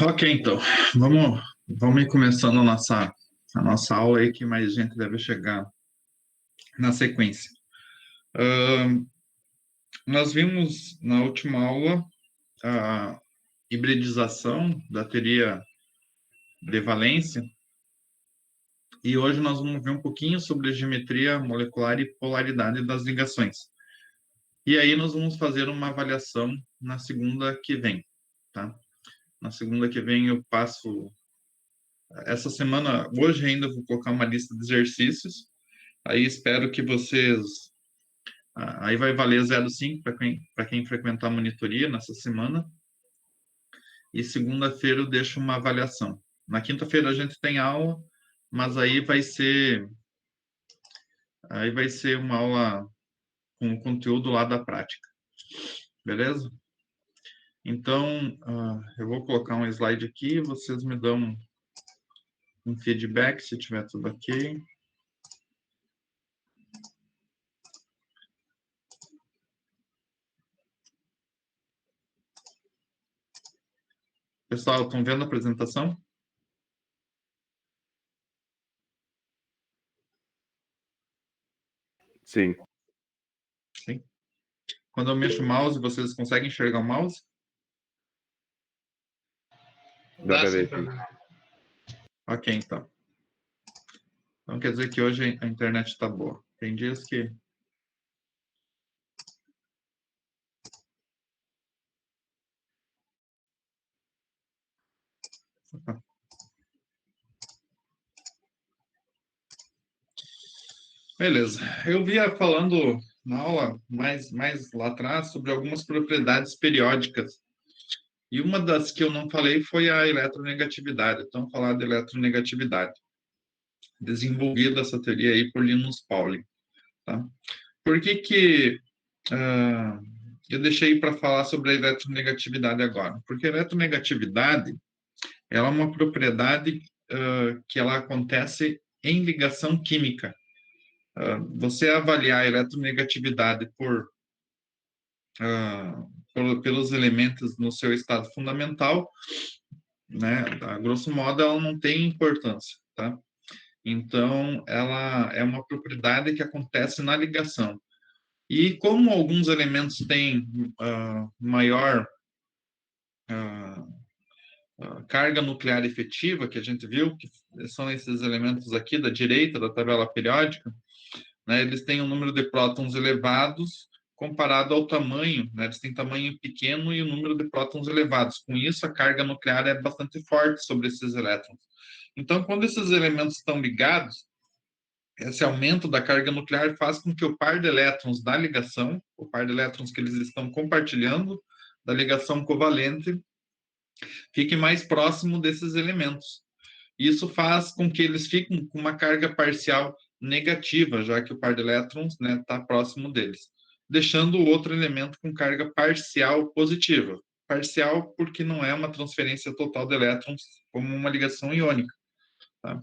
Ok, então, vamos ir começando a nossa aula aí, que mais gente deve chegar na sequência. Nós vimos na última aula a hibridização da teoria de valência, e hoje nós vamos ver um pouquinho sobre geometria molecular e polaridade das ligações. E aí nós vamos fazer uma avaliação na segunda que vem, tá? Na segunda que vem eu passo... Essa semana, hoje ainda vou colocar uma lista de exercícios, aí espero que vocês... Aí vai valer 0,5 para quem frequentar a monitoria nessa semana, e segunda-feira eu deixo uma avaliação. Na quinta-feira a gente tem aula, mas aí vai ser uma aula com o conteúdo lá da prática. Beleza? Então, eu vou colocar um slide aqui, vocês me dão um feedback se tiver tudo ok. Pessoal, estão vendo a apresentação? Sim. Sim. Quando eu mexo o mouse, vocês conseguem enxergar o mouse? Dá pra ver, sim. Ok, então. Então quer dizer que hoje a internet está boa. Tem dias que... Beleza. Eu via falando na aula mais lá atrás sobre algumas propriedades periódicas. E uma das que eu não falei foi a eletronegatividade. Então, falar de eletronegatividade. Desenvolvida essa teoria aí por Linus Pauling. Tá? Por que eu deixei para falar sobre a eletronegatividade agora? Porque a eletronegatividade ela é uma propriedade que ela acontece em ligação química. Você avaliar a eletronegatividade pelos elementos no seu estado fundamental, né, a grosso modo, ela não tem importância, tá? Então, ela é uma propriedade que acontece na ligação. E como alguns elementos têm maior carga nuclear efetiva, que a gente viu, que são esses elementos aqui da direita da tabela periódica, né, eles têm um número de prótons elevados comparado ao tamanho, né, eles têm tamanho pequeno e o número de prótons elevados. Com isso, a carga nuclear é bastante forte sobre esses elétrons. Então, quando esses elementos estão ligados, esse aumento da carga nuclear faz com que o par de elétrons da ligação, o par de elétrons que eles estão compartilhando, da ligação covalente, fique mais próximo desses elementos. Isso faz com que eles fiquem com uma carga parcial negativa, já que o par de elétrons está próximo deles, deixando o outro elemento com carga parcial positiva. Parcial porque não é uma transferência total de elétrons como uma ligação iônica. Tá?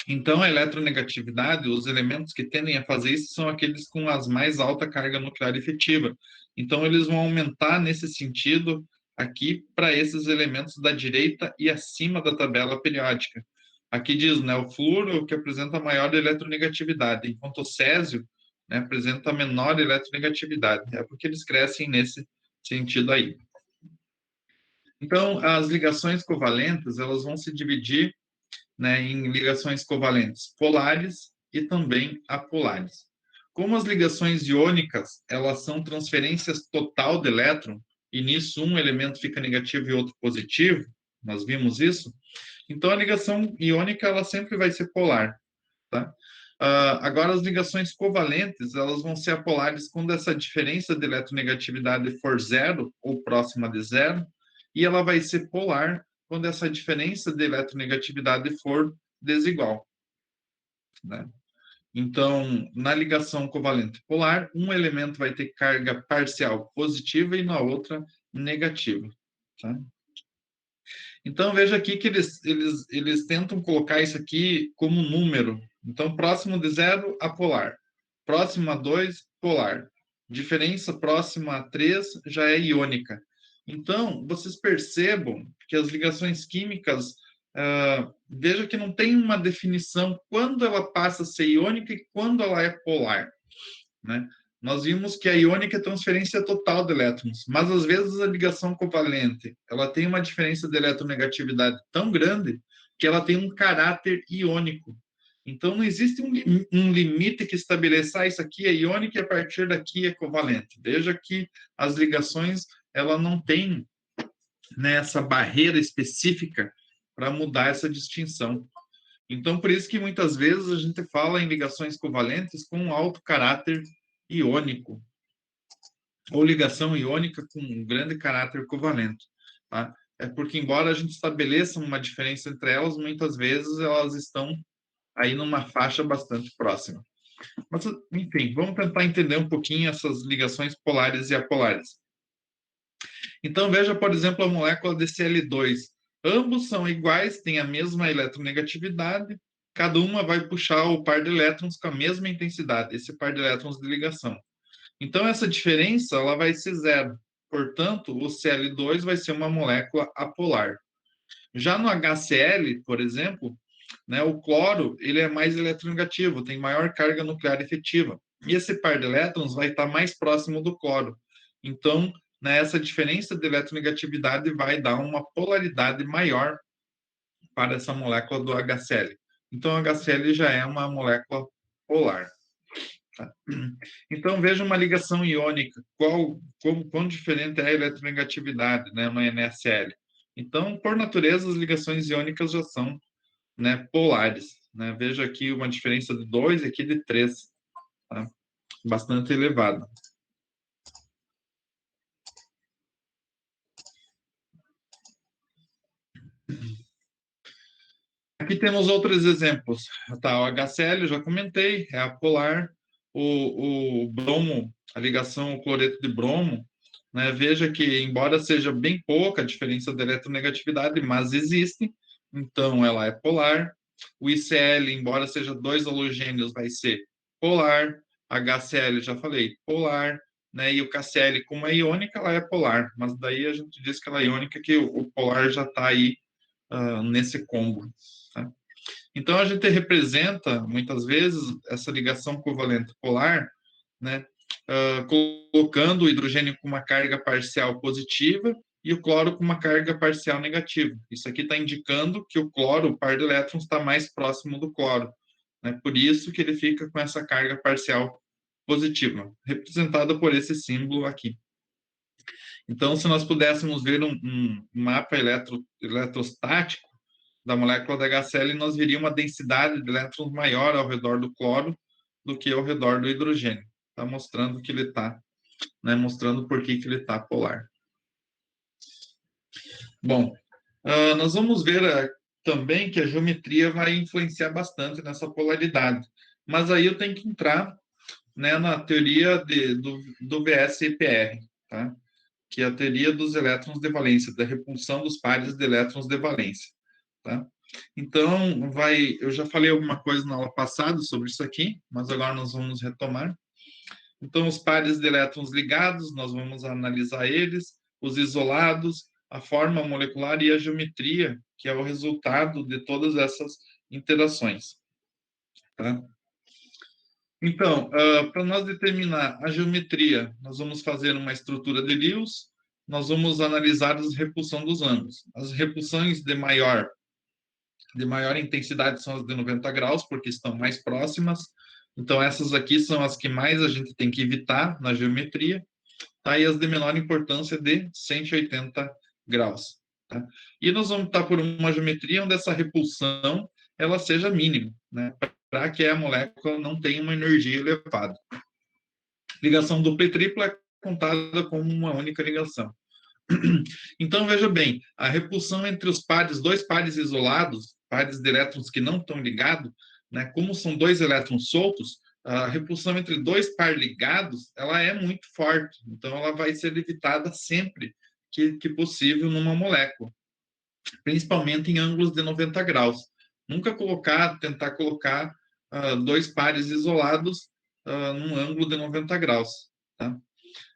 Então, a eletronegatividade, os elementos que tendem a fazer isso são aqueles com as mais alta carga nuclear efetiva. Então, eles vão aumentar nesse sentido aqui para esses elementos da direita e acima da tabela periódica. Aqui diz, né, o flúor é o que apresenta maior eletronegatividade, enquanto o césio, né, apresenta menor eletronegatividade. É porque eles crescem nesse sentido aí. Então, as ligações covalentes, elas vão se dividir, né, em ligações covalentes polares e também apolares. como as ligações iônicas, elas são transferências total de elétron, e nisso um elemento fica negativo e outro positivo, nós vimos isso, então a ligação iônica ela sempre vai ser polar, tá? Agora, as ligações covalentes, elas vão ser apolares quando essa diferença de eletronegatividade for zero ou próxima de zero, e ela vai ser polar quando essa diferença de eletronegatividade for desigual, né? Então, na ligação covalente polar, um elemento vai ter carga parcial positiva e na outra negativa, tá? Então, veja aqui que eles tentam colocar isso aqui como número. Então, próximo de zero, apolar. Próximo a 2, polar. Diferença próxima a 3 já é iônica. Então, vocês percebam que as ligações químicas, veja que não tem uma definição quando ela passa a ser iônica e quando ela é polar, né? Nós vimos que a iônica é transferência total de elétrons, mas às vezes a ligação covalente, ela tem uma diferença de eletronegatividade tão grande que ela tem um caráter iônico. Então não existe um limite que estabeleça isso aqui é iônico e a partir daqui é covalente. Veja que as ligações, ela não tem, né, essa barreira específica para mudar essa distinção. Então, por isso que muitas vezes a gente fala em ligações covalentes com um alto caráter iônico, ou ligação iônica com um grande caráter covalente, tá? É porque, embora a gente estabeleça uma diferença entre elas, muitas vezes elas estão aí numa faixa bastante próxima. Mas, enfim, vamos tentar entender um pouquinho essas ligações polares e apolares. Então, veja, por exemplo, a molécula de Cl2. Ambos são iguais, têm a mesma eletronegatividade, cada uma vai puxar o par de elétrons com a mesma intensidade, esse par de elétrons de ligação. Então, essa diferença ela vai ser zero. Portanto, o Cl2 vai ser uma molécula apolar. Já no HCl, por exemplo, né, o cloro ele é mais eletronegativo, tem maior carga nuclear efetiva. E esse par de elétrons vai estar mais próximo do cloro. Então, né, essa diferença de eletronegatividade vai dar uma polaridade maior para essa molécula do HCl. Então, o HCl já é uma molécula polar. Tá? Então, veja uma ligação iônica. Quão diferente é a eletronegatividade, né, no NaCl. Então, por natureza, as ligações iônicas já são, né, polares. Né? Veja aqui uma diferença de 2 e aqui de 3. Tá? Bastante elevada. Aqui temos outros exemplos. Tá, o HCl, eu já comentei, é a polar. O bromo, a ligação ao cloreto de bromo, né? Veja que, embora seja bem pouca a diferença de eletronegatividade, mas existe, então ela é polar. O ICl, embora seja dois halogênios, vai ser polar. HCl, já falei, polar. Né? E o KCl, como é iônica, ela é polar. Mas daí a gente diz que ela é iônica, que o polar já está aí nesse combo. Tá? Então, a gente representa, muitas vezes, essa ligação covalente polar, né, colocando o hidrogênio com uma carga parcial positiva e o cloro com uma carga parcial negativa. Isso aqui está indicando que o cloro, o par de elétrons, está mais próximo do cloro. Né? Por isso que ele fica com essa carga parcial positiva, representada por esse símbolo aqui. Então, se nós pudéssemos ver um mapa eletrostático da molécula da HCl, nós veríamos uma densidade de elétrons maior ao redor do cloro do que ao redor do hidrogênio. Está mostrando que ele está, né, mostrando por que ele está polar. Bom, nós vamos ver também que a geometria vai influenciar bastante nessa polaridade. Mas aí eu tenho que entrar, né, na teoria do VS-EPR, tá? Que é a teoria dos elétrons de valência, da repulsão dos pares de elétrons de valência. Tá? Então, eu já falei alguma coisa na aula passada sobre isso aqui, mas agora nós vamos retomar. Então, os pares de elétrons ligados, nós vamos analisar eles, os isolados, a forma molecular e a geometria, que é o resultado de todas essas interações. Tá? Então, para nós determinar a geometria, nós vamos fazer uma estrutura de Lewis, nós vamos analisar a repulsão dos ângulos. As repulsões de maior intensidade são as de 90 graus, porque estão mais próximas. Então, essas aqui são as que mais a gente tem que evitar na geometria, tá? E as de menor importância de 180 graus. Tá? E nós vamos estar por uma geometria onde essa repulsão ela seja mínima, né? Para que a molécula não tenha uma energia elevada. Ligação dupla e tripla é contada como uma única ligação. Então, veja bem, a repulsão entre os pares, dois pares isolados, pares de elétrons que não estão ligados, né, como são dois elétrons soltos, a repulsão entre dois pares ligados, ela é muito forte. Então, ela vai ser evitada sempre que possível numa molécula, principalmente em ângulos de 90 graus. Nunca tentar colocar dois pares isolados num ângulo de 90 graus. Tá?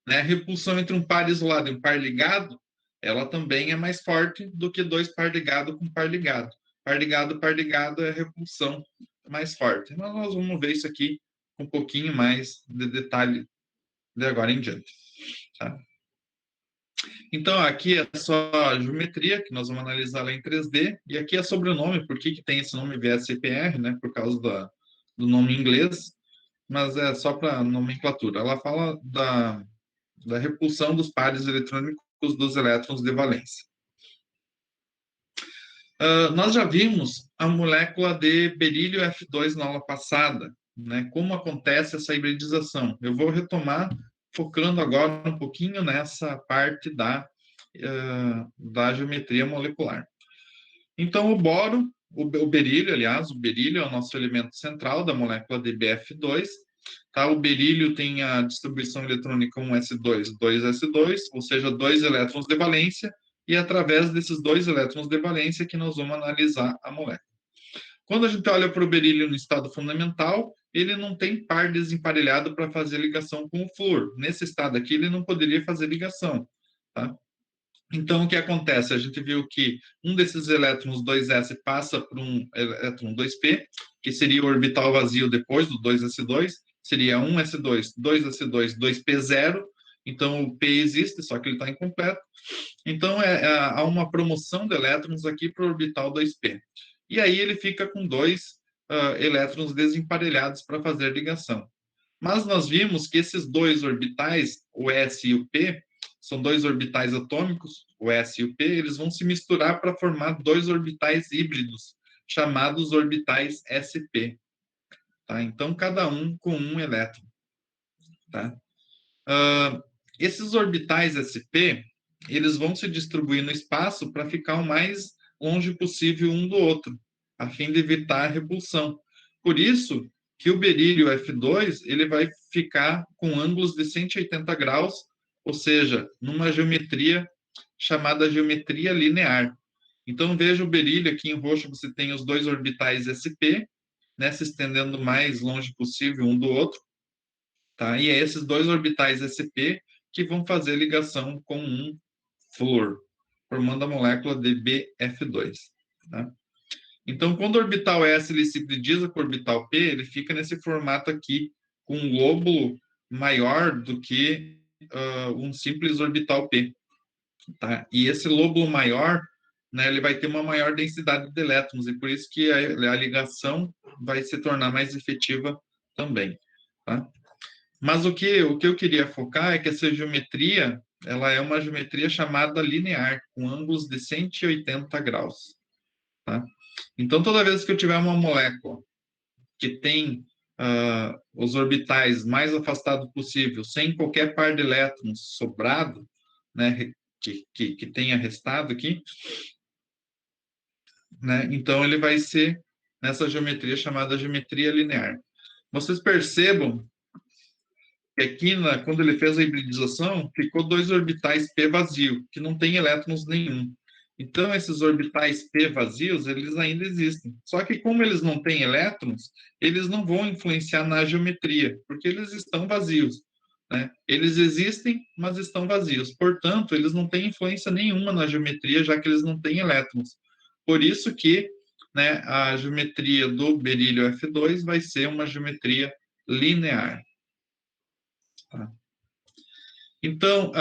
Né? A repulsão entre um par isolado e um par ligado, ela também é mais forte do que dois par ligado com par ligado. Par ligado é a repulsão mais forte. Mas nós vamos ver isso aqui com um pouquinho mais de detalhe de agora em diante. Tá? Então, aqui é só a geometria, que nós vamos analisar lá em 3D, e aqui é sobre o nome, por que tem esse nome VSEPR, né? Por causa do nome em inglês, mas é só para nomenclatura. Ela fala da repulsão dos pares eletrônicos dos elétrons de valência. Nós já vimos a molécula de berílio F2 na aula passada, né? Como acontece essa hibridização. Eu vou retomar, focando agora um pouquinho nessa parte da geometria molecular. Então, o boro, o berílio, aliás, o berílio é o nosso elemento central da molécula de BF2. Tá? O berílio tem a distribuição eletrônica 1s2, 2s2, ou seja, dois elétrons de valência, e é através desses dois elétrons de valência que nós vamos analisar a molécula. Quando a gente olha para o berílio no estado fundamental, ele não tem par desemparelhado para fazer ligação com o flúor. Nesse estado aqui, ele não poderia fazer ligação. Tá? Então, o que acontece? A gente viu que um desses elétrons 2s passa por um elétron 2p, que seria o orbital vazio depois do 2s2, seria 1s2, 2s2, 2p0, então o p existe, só que ele está incompleto. Então, há uma promoção de elétrons aqui para o orbital 2p. E aí ele fica com dois elétrons desemparelhados para fazer ligação. Mas nós vimos que esses dois orbitais, o s e o p, são dois orbitais atômicos, o s e o p, eles vão se misturar para formar dois orbitais híbridos, chamados orbitais sp. Tá? Então, cada um com um elétron. Tá? Esses orbitais sp, eles vão se distribuir no espaço para ficar o mais longe possível um do outro, a fim de evitar a repulsão. Por isso que o berílio F2 ele vai ficar com ângulos de 180 graus, ou seja, numa geometria chamada geometria linear. Então, veja o berílio aqui em roxo, você tem os dois orbitais sp, né, se estendendo o mais longe possível um do outro. Tá? E é esses dois orbitais sp que vão fazer ligação com um flúor, formando a molécula de BF2. Tá? Então, quando o orbital S ele se hibridiza com o orbital P, ele fica nesse formato aqui, com um lóbulo maior do que um simples orbital P. Tá? E esse lóbulo maior, né, ele vai ter uma maior densidade de elétrons, e por isso que a ligação vai se tornar mais efetiva também. Tá? Mas o que eu queria focar é que essa geometria, ela é uma geometria chamada linear, com ângulos de 180 graus. Tá? Então, toda vez que eu tiver uma molécula que tem os orbitais mais afastados possível, sem qualquer par de elétrons sobrado, né, que tenha restado aqui, né, então ele vai ser nessa geometria chamada geometria linear. Vocês percebam que aqui, quando ele fez a hibridização, ficou dois orbitais P vazio, que não tem elétrons nenhum. Então, esses orbitais P vazios, eles ainda existem. Só que como eles não têm elétrons, eles não vão influenciar na geometria, porque eles estão vazios. Né? Eles existem, mas estão vazios. Portanto, eles não têm influência nenhuma na geometria, já que eles não têm elétrons. Por isso que, né, a geometria do berílio F2 vai ser uma geometria linear. Tá? Então,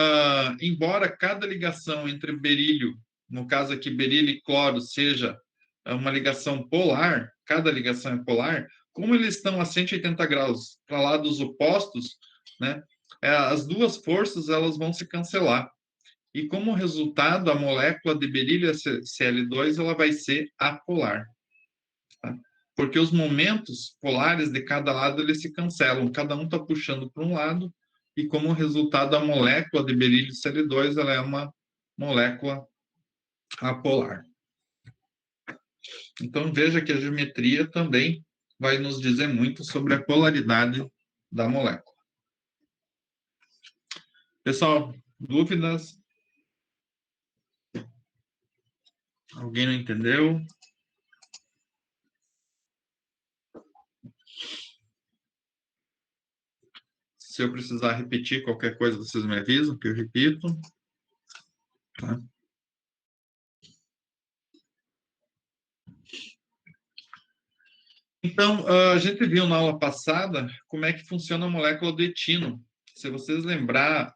embora cada ligação entre berílio, no caso aqui berílio e cloro, seja uma ligação polar, cada ligação é polar, como eles estão a 180 graus para lados opostos, né, as duas forças elas vão se cancelar. E como resultado, a molécula de berílio Cl2 ela vai ser apolar. Tá? Porque os momentos polares de cada lado eles se cancelam, cada um está puxando para um lado, e como resultado, a molécula de berílio Cl2 ela é uma molécula apolar. Então, veja que a geometria também vai nos dizer muito sobre a polaridade da molécula. Pessoal, dúvidas? Alguém não entendeu? Se eu precisar repetir qualquer coisa, vocês me avisam, que eu repito. Tá? Então, a gente viu na aula passada como é que funciona a molécula do etino. Se vocês lembrar,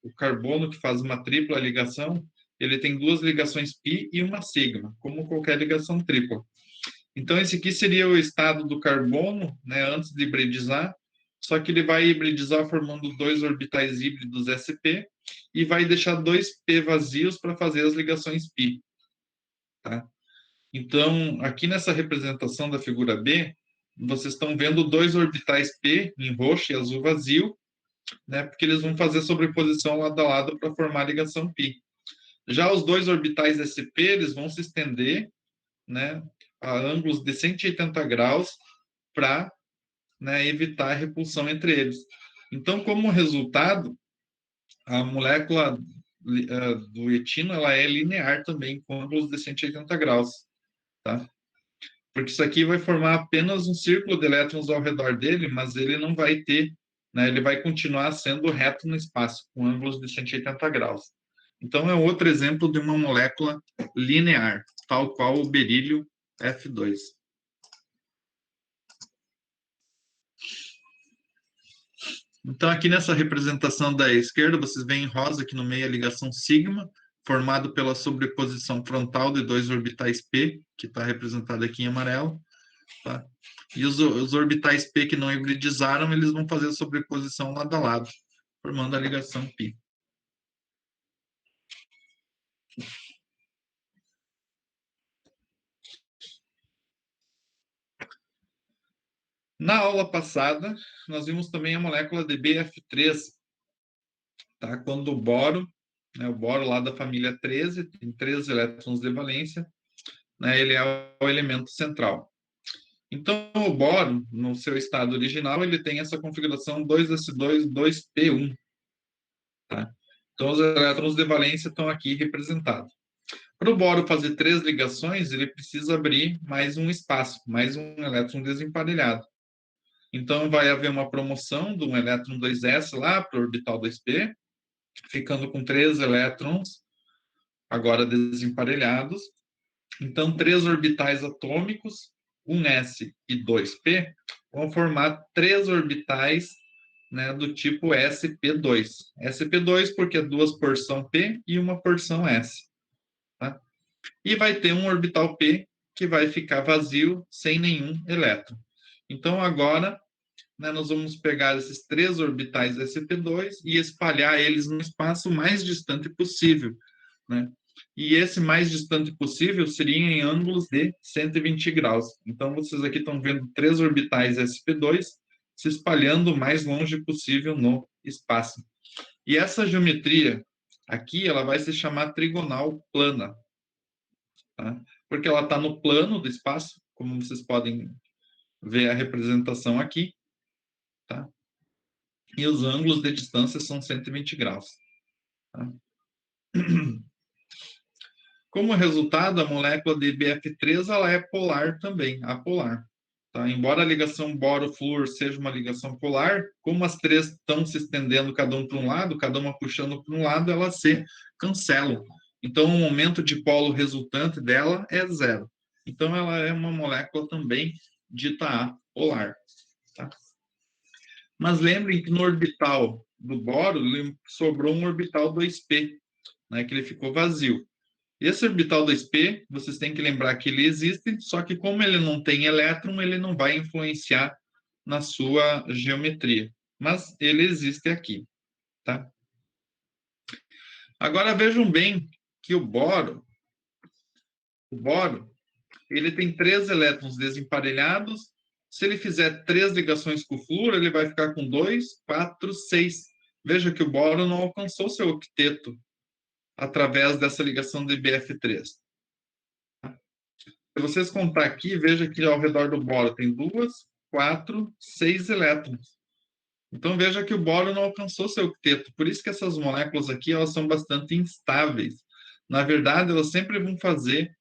o carbono que faz uma tripla ligação, ele tem duas ligações π e uma sigma, como qualquer ligação tripla. Então, esse aqui seria o estado do carbono, né, antes de hibridizar, só que ele vai hibridizar formando dois orbitais híbridos sp e vai deixar dois p vazios para fazer as ligações π. Tá? Então, aqui nessa representação da figura B, vocês estão vendo dois orbitais P em roxo e azul vazio, né, porque eles vão fazer sobreposição lado a lado para formar a ligação π. Já os dois orbitais sp, eles vão se estender, né, a ângulos de 180 graus para, né, evitar a repulsão entre eles. Então, como resultado, a molécula do etino ela é linear também, com ângulos de 180 graus. Tá? Porque isso aqui vai formar apenas um círculo de elétrons ao redor dele, mas ele não vai ter, né, ele vai continuar sendo reto no espaço, com ângulos de 180 graus. Então, é outro exemplo de uma molécula linear, tal qual o berílio F2. Então, aqui nessa representação da esquerda, vocês veem em rosa aqui no meio a ligação sigma, formado pela sobreposição frontal de dois orbitais P, que está representado aqui em amarelo. Tá? E os orbitais P que não hibridizaram, eles vão fazer a sobreposição lado a lado, formando a ligação π. Na aula passada, nós vimos também a molécula de BF3, tá? Quando o boro, né, o boro lá da família 13, tem 13 elétrons de valência, né, ele é o elemento central. Então, o boro, no seu estado original, ele tem essa configuração 2s2, 2p1. Tá? Então, os elétrons de valência estão aqui representados. Para o boro fazer 3 ligações, ele precisa abrir mais um espaço, mais um elétron desemparelhado. Então, vai haver uma promoção de um elétron 2s lá para o orbital 2p, ficando com 3 elétrons, agora desemparelhados. Então, 3 orbitais atômicos, 1s e 2p, vão formar 3 orbitais, né, do tipo sp2. sp2 porque é 2 porção p e uma porção s. Tá? E vai ter um orbital p que vai ficar vazio, sem nenhum elétron. Então, agora, né, nós vamos pegar esses 3 orbitais sp2 e espalhar eles no espaço mais distante possível. Né? E esse mais distante possível seria em ângulos de 120 graus. Então, vocês aqui estão vendo 3 orbitais sp2 se espalhando o mais longe possível no espaço. E essa geometria aqui, ela vai se chamar trigonal plana. Tá? Porque ela está no plano do espaço, como vocês podem ver a representação aqui. Tá? E os ângulos de distância são 120 graus. Tá? Como resultado, a molécula de BF3 ela é polar também, apolar. Tá? Embora a ligação boro-flúor seja uma ligação polar, como as 3 estão se estendendo cada um para um lado, cada uma puxando para um lado, elas se cancelam. Então, o momento de polo resultante dela é 0. Então, ela é uma molécula também dita apolar. Tá? Mas lembrem que no orbital do boro sobrou um orbital 2p, né, que ele ficou vazio. Esse orbital 2p, vocês têm que lembrar que ele existe, só que como ele não tem elétron, ele não vai influenciar na sua geometria. Mas ele existe aqui, tá? Agora vejam bem que o boro, ele tem 3 elétrons desemparelhados. Se ele fizer 3 ligações com o flúor, ele vai ficar com 2, 4, 6. Veja que o boro não alcançou seu octeto através dessa ligação de Bf3. Se vocês contar aqui, veja que ao redor do boro tem 2, 4, 6 elétrons. Então veja que o boro não alcançou seu octeto. Por isso que essas moléculas aqui, elas são bastante instáveis. Na verdade, elas sempre vão fazer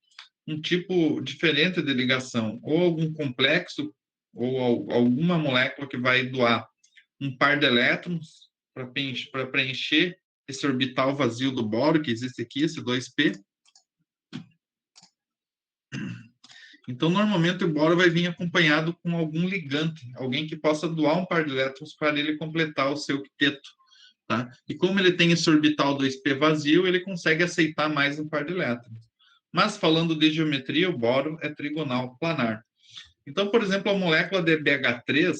um tipo diferente de ligação, ou algum complexo, ou alguma molécula que vai doar um par de elétrons para preencher esse orbital vazio do boro, que existe aqui, esse 2p. Então, normalmente, o boro vai vir acompanhado com algum ligante, alguém que possa doar um par de elétrons para ele completar o seu octeto. Tá? E como ele tem esse orbital 2p vazio, ele consegue aceitar mais um par de elétrons. Mas, falando de geometria, o boro é trigonal planar. Então, por exemplo, a molécula de BH3,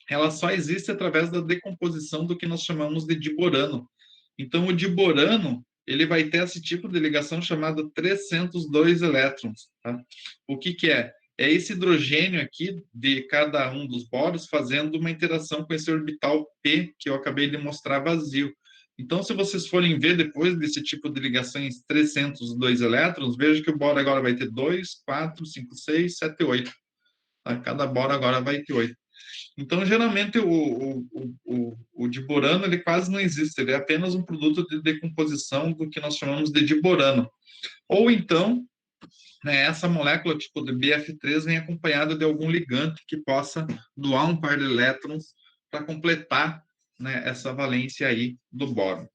ela só existe através da decomposição do que nós chamamos de diborano. Então, o diborano, ele vai ter esse tipo de ligação chamada 302 elétrons. Tá? O que que é? É esse hidrogênio aqui de cada um dos boros fazendo uma interação com esse orbital P que eu acabei de mostrar vazio. Então, se vocês forem ver depois desse tipo de ligações 302 elétrons, veja que o boro agora vai ter 2, 4, 5, 6, 7, 8. Tá? Cada boro agora vai ter 8. Então, geralmente, o diborano ele quase não existe, ele é apenas um produto de decomposição do que nós chamamos de diborano. Ou então, né, essa molécula tipo de Bf3 vem acompanhada de algum ligante que possa doar um par de elétrons para completar, né, essa valência aí do boro.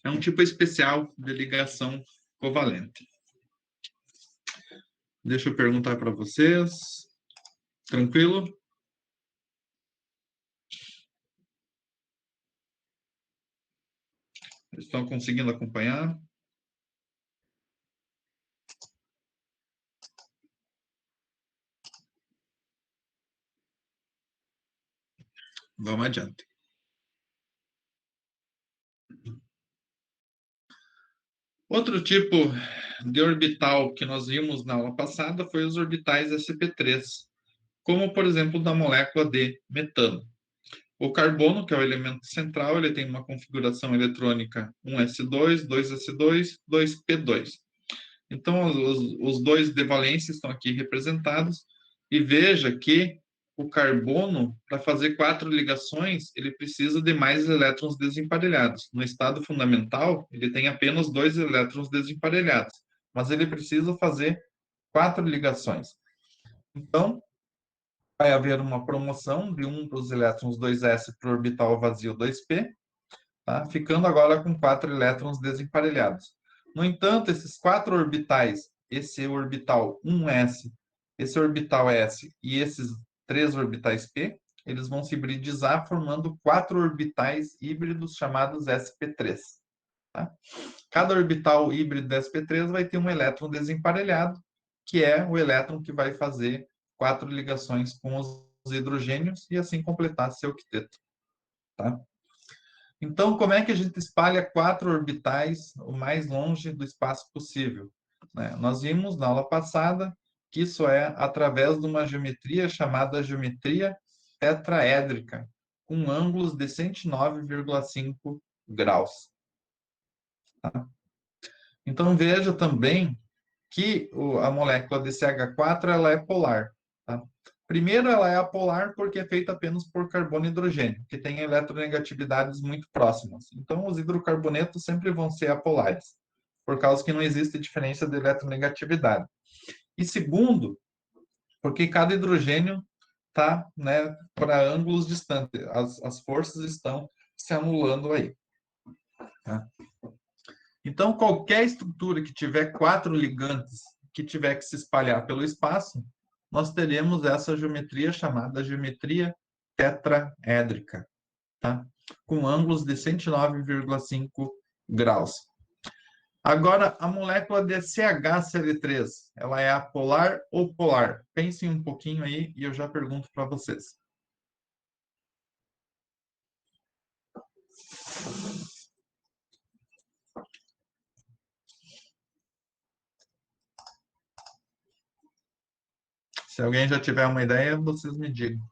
É um tipo especial de ligação covalente. Deixa eu perguntar para vocês. Tranquilo? Estão conseguindo acompanhar? Vamos adiante. Outro tipo de orbital que nós vimos na aula passada foi os orbitais sp3, como, por exemplo, da molécula de metano. O carbono, que é o elemento central, ele tem uma configuração eletrônica 1s2, 2s2, 2p2. Então, os dois de valência estão aqui representados, e veja que o carbono, para fazer 4 ligações, ele precisa de mais elétrons desemparelhados. No estado fundamental, ele tem apenas 2 elétrons desemparelhados, mas ele precisa fazer 4 ligações. Então, vai haver uma promoção de um dos elétrons 2s para o orbital vazio 2p, tá? Ficando agora com 4 elétrons desemparelhados. No entanto, esses 4 orbitais, esse orbital 1s, esse orbital s e esses 3 orbitais p, eles vão se hibridizar formando 4 orbitais híbridos chamados sp3. Tá? Cada orbital híbrido de sp3 vai ter um elétron desemparelhado, que é o elétron que vai fazer 4 ligações com os hidrogênios e assim completar seu octeto. Tá? Então, como é que a gente espalha 4 orbitais o mais longe do espaço possível? Né? Nós vimos na aula passada que isso é através de uma geometria chamada geometria tetraédrica, com ângulos de 109,5 graus. Tá? Então, veja também que a molécula de CH4 ela é polar. Tá? Primeiro, ela é apolar porque é feita apenas por carbono e hidrogênio, que tem eletronegatividades muito próximas. Então, os hidrocarbonetos sempre vão ser apolares, por causa que não existe diferença de eletronegatividade. E segundo, porque cada hidrogênio está, né, para ângulos distantes. As forças estão se anulando aí. Tá? Então, qualquer estrutura que tiver 4 ligantes, que tiver que se espalhar pelo espaço, nós teremos essa geometria chamada geometria tetraédrica, tá? Com ângulos de 109,5 graus. Agora, a molécula de CHCl3, ela é apolar ou polar? Pensem um pouquinho aí e eu já pergunto para vocês. Se alguém já tiver uma ideia, vocês me digam.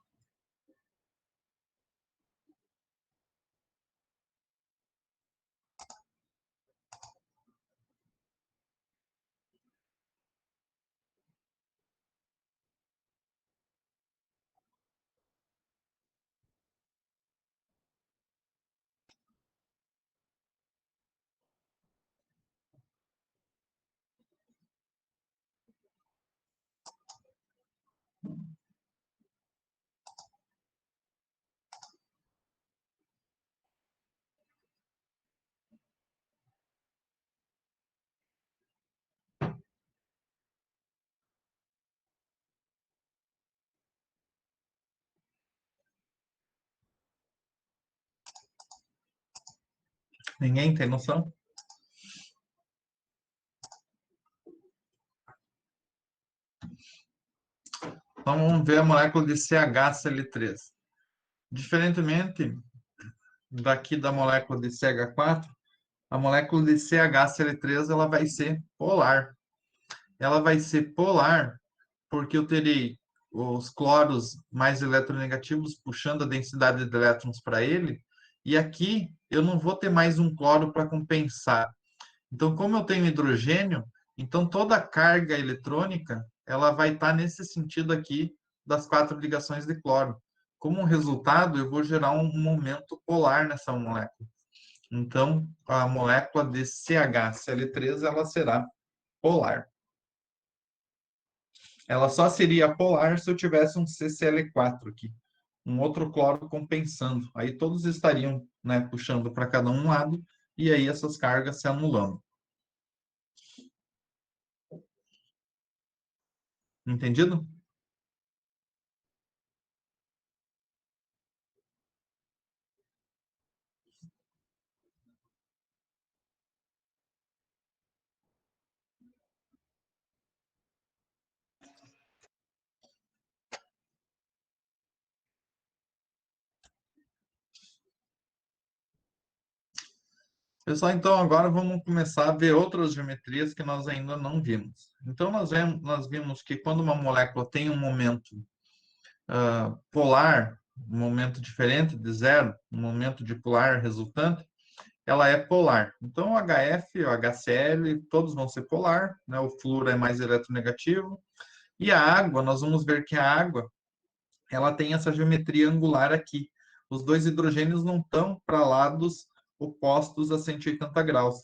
Ninguém tem noção? Então, vamos ver a molécula de CHCl3. Diferentemente daqui da molécula de CH4, a molécula de CHCl3 ela vai ser polar. Ela vai ser polar porque eu terei os cloros mais eletronegativos puxando a densidade de elétrons para ele, e aqui eu não vou ter mais um cloro para compensar. Então, como eu tenho hidrogênio, então toda a carga eletrônica ela vai estar nesse sentido aqui das quatro ligações de cloro. Como resultado, eu vou gerar um momento polar nessa molécula. Então, a molécula de CHCl3 ela será polar. Ela só seria polar se eu tivesse um CCl4 aqui, um outro cloro compensando. Aí todos estariam, né, puxando para cada um lado e aí essas cargas se anulando. Entendido? Pessoal, então agora vamos começar a ver outras geometrias que nós ainda não vimos. Então nós vimos que quando uma molécula tem um momento polar, um momento diferente de zero, um momento de polar resultante, ela é polar. Então o HF, o HCl, todos vão ser polar, né? O flúor é mais eletronegativo. E a água, nós vamos ver que a água, ela tem essa geometria angular aqui. Os dois hidrogênios não estão para lados opostos a 180 graus.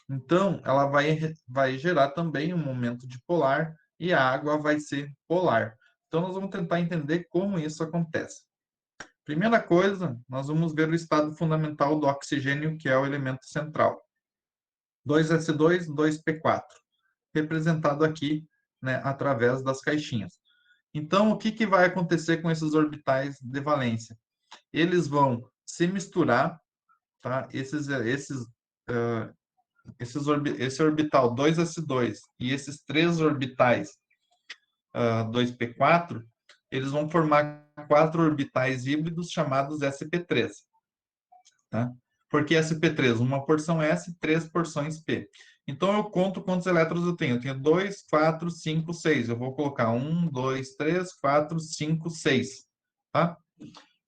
Então, ela vai gerar também um momento dipolar e a água vai ser polar. Então, nós vamos tentar entender como isso acontece. Primeira coisa, nós vamos ver o estado fundamental do oxigênio, que é o elemento central. 2s2, 2p4, representado aqui, né, através das caixinhas. Então, o que, que vai acontecer com esses orbitais de valência? Eles vão se misturar, tá? Esse orbital 2s2 e esses três orbitais 2p4, eles vão formar quatro orbitais híbridos chamados sp3, tá? Porque sp3, uma porção S, três porções P. Então, eu conto quantos elétrons eu tenho. Eu tenho 2, 4, 5, 6. Eu vou colocar 1, 2, 3, 4, 5, 6. Tá?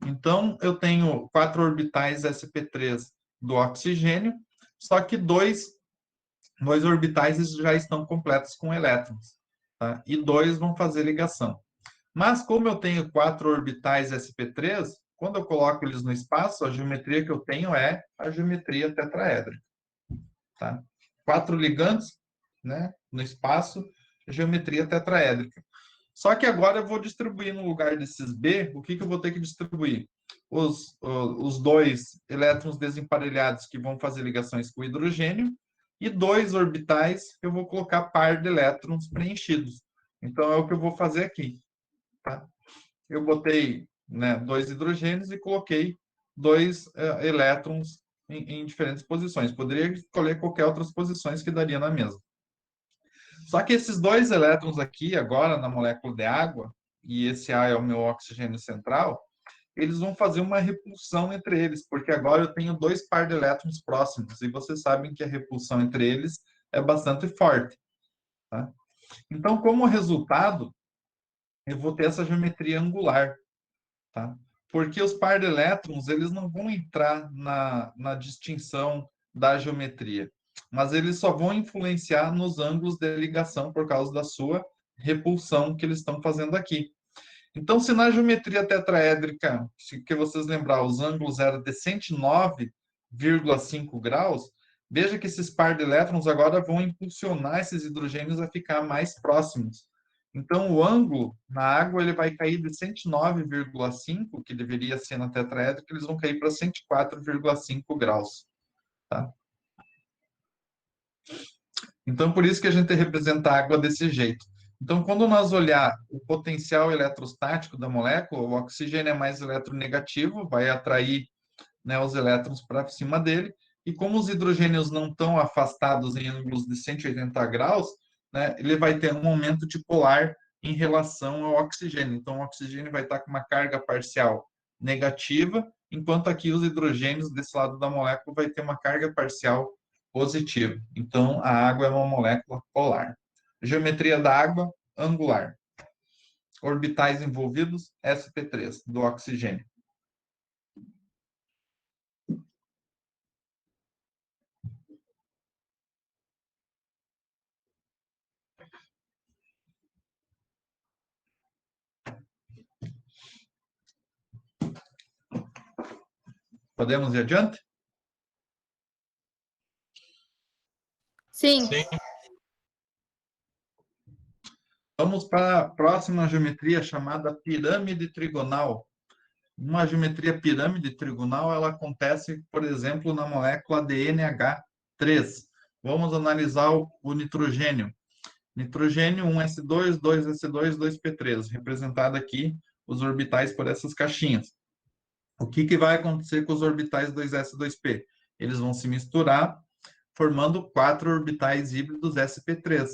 Então, eu tenho quatro orbitais sp3 do oxigênio, só que dois orbitais já estão completos com elétrons. Tá? E dois vão fazer ligação. Mas, como eu tenho quatro orbitais sp3, quando eu coloco eles no espaço, a geometria que eu tenho é a geometria tetraédrica. Tá? Quatro ligantes, né, no espaço, geometria tetraédrica. Só que agora eu vou distribuir no lugar desses B, o que, que eu vou ter que distribuir? Os dois elétrons desemparelhados que vão fazer ligações com o hidrogênio e dois orbitais que eu vou colocar par de elétrons preenchidos. Então, é o que eu vou fazer aqui. Tá? Eu botei, né, dois hidrogênios e coloquei dois elétrons em diferentes posições. Poderia escolher qualquer outras posições que daria na mesma. Só que esses dois elétrons aqui, agora na molécula de água, e esse A é o meu oxigênio central, eles vão fazer uma repulsão entre eles, porque agora eu tenho dois par de elétrons próximos, e vocês sabem que a repulsão entre eles é bastante forte. Tá? Então, como resultado, eu vou ter essa geometria angular. Tá? Porque os par de elétrons, eles não vão entrar na distinção da geometria, mas eles só vão influenciar nos ângulos de ligação por causa da sua repulsão que eles estão fazendo aqui. Então, se na geometria tetraédrica, que vocês lembrar, os ângulos eram de 109,5 graus, veja que esses par de elétrons agora vão impulsionar esses hidrogênios a ficar mais próximos. Então, o ângulo na água ele vai cair de 109,5, que deveria ser na tetraédrica, eles vão cair para 104,5 graus. Tá? Então, por isso que a gente representa a água desse jeito. Então, quando nós olhar o potencial eletrostático da molécula, o oxigênio é mais eletronegativo, vai atrair, né, os elétrons para cima dele, e como os hidrogênios não estão afastados em ângulos de 180 graus, né, ele vai ter um aumento de polar em relação ao oxigênio. Então, o oxigênio vai estar com uma carga parcial negativa, enquanto aqui os hidrogênios desse lado da molécula vai ter uma carga parcial positiva. Então, a água é uma molécula polar. Geometria da água, angular. Orbitais envolvidos, sp3, do oxigênio. Podemos ir adiante? Sim. Sim. Vamos para a próxima geometria chamada pirâmide trigonal. Uma geometria pirâmide trigonal, ela acontece, por exemplo, na molécula de NH3. Vamos analisar o nitrogênio. Nitrogênio 1s2, 2s2, 2p3, representado aqui os orbitais por essas caixinhas. O que vai acontecer com os orbitais 2s, 2p? Eles vão se misturar, formando 4 orbitais híbridos sp3.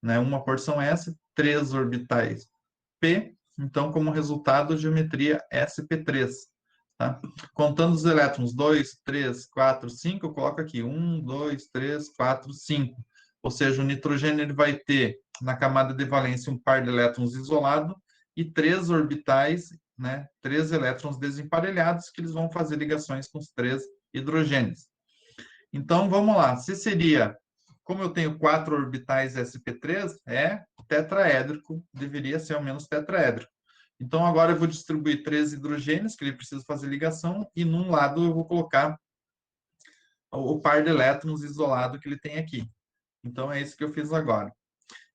Né? Uma porção S, 3 orbitais P, então, como resultado, geometria sp3. Tá? Contando os elétrons 2, 3, 4, 5, eu coloco aqui 1, 2, 3, 4, 5. Ou seja, o nitrogênio ele vai ter na camada de valência um par de elétrons isolado e 3 orbitais, né, 3 elétrons desemparelhados, que eles vão fazer ligações com os 3 hidrogênios. Então, vamos lá. Se seria, como eu tenho 4 orbitais sp3, é tetraédrico, deveria ser ao menos tetraédrico. Então, agora eu vou distribuir 3 hidrogênios, que ele precisa fazer ligação, e num lado eu vou colocar o par de elétrons isolado que ele tem aqui. Então, é isso que eu fiz agora.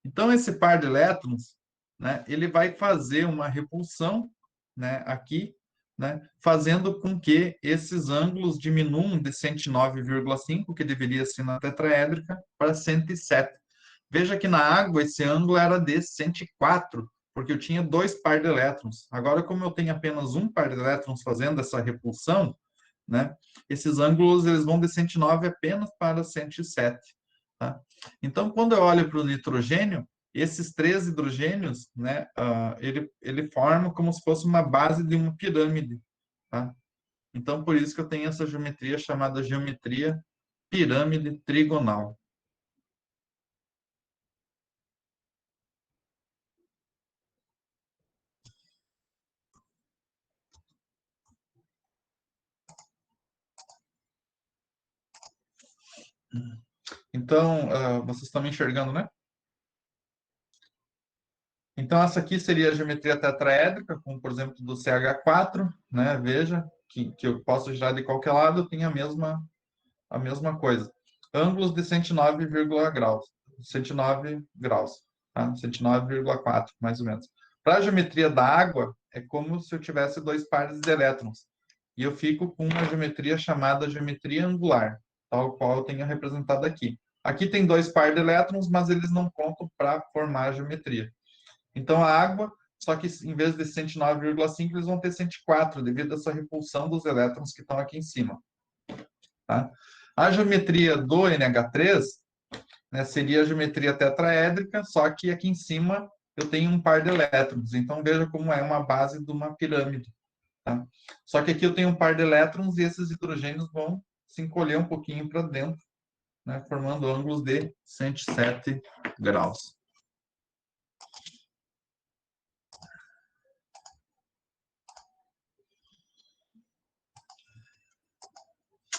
Então, esse par de elétrons, né, ele vai fazer uma repulsão, né, aqui, né, fazendo com que esses ângulos diminuam de 109,5, que deveria ser na tetraédrica, para 107. Veja que na água esse ângulo era de 104, porque eu tinha 2 par de elétrons. Agora, como eu tenho apenas um par de elétrons fazendo essa repulsão, né, esses ângulos eles vão de 109 apenas para 107. Tá? Então, quando eu olho para o nitrogênio, esses 3 hidrogênios, né, ele forma como se fosse uma base de uma pirâmide. Tá? Então, por isso que eu tenho essa geometria chamada geometria pirâmide trigonal. Então, vocês estão me enxergando, né? Então, essa aqui seria a geometria tetraédrica, como, por exemplo, do CH4, né? Veja que eu posso girar de qualquer lado, eu tenho a mesma coisa. Ângulos de 109 graus, 109 graus, tá? 109,4, mais ou menos. Para a geometria da água, é como se eu tivesse 2 pares de elétrons. E eu fico com uma geometria chamada geometria angular, tal qual eu tenho representado aqui. Aqui tem 2 pares de elétrons, mas eles não contam para formar a geometria. Então, a água, só que em vez de 109,5, eles vão ter 104, devido a essa repulsão dos elétrons que estão aqui em cima. tá? A geometria do NH3, né, seria a geometria tetraédrica, só que aqui em cima eu tenho um par de elétrons. Então, veja como é uma base de uma pirâmide. Tá? Só que aqui eu tenho um par de elétrons e esses hidrogênios vão se encolher um pouquinho para dentro, né, formando ângulos de 107 graus.